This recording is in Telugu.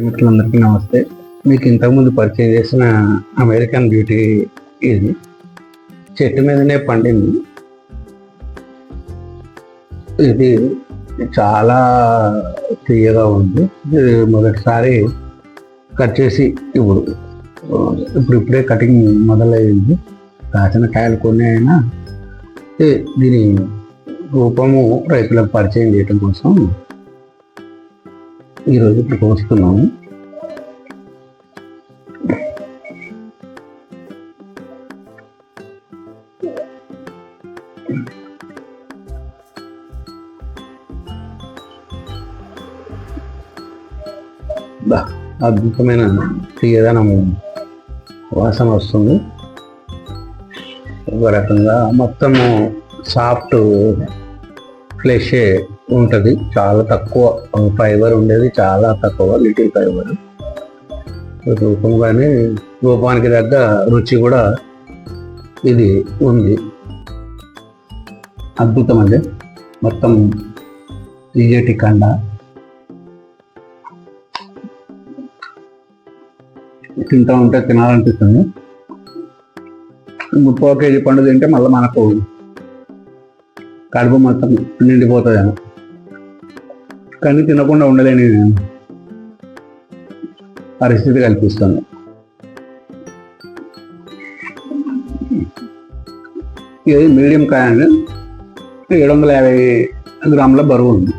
మిత్రులందరికీ నమస్తే. మీకు ఇంతకుముందు పరిచయం చేసిన అమెరికన్ బ్యూటీ ఇది చెట్టు మీదనే పండింది. ఇది చాలా తీయగా ఉంది. ఇది మొదటిసారి కట్ చేసి ఇప్పుడే కటింగ్ మొదలైంది. కాసిన కాయలు కొన్ని అయినా దీని రూపము రైతులకు పరిచయం చేయడం కోసం ఈరోజు ఇప్పుడు కోస్తున్నాము. అద్భుతమైన తీయదనము వాసన వస్తుంది. ఒక రకంగా మొత్తము సాఫ్ట్ ఫ్లెష్ ఉంటుంది. చాలా తక్కువ ఫైబర్ ఉండేది, చాలా తక్కువ లిటిల్ ఫైబర్. రూపానికి తగ్గ రుచి కూడా ఇది ఉంది. అద్భుతం అండి. మొత్తం తీయటి కండ, తింటూ ఉంటే తినాలనిపిస్తుంది. 30 కేజీ పండు తింటే మళ్ళీ మనకు కడుపు మొత్తం నిండిపోతుంది. కానీ తినకుండా ఉండలేని పరిస్థితి కల్పిస్తుంది. ఇది మీడియం కాయ అండి. 750 గ్రాముల బరువు ఉంది.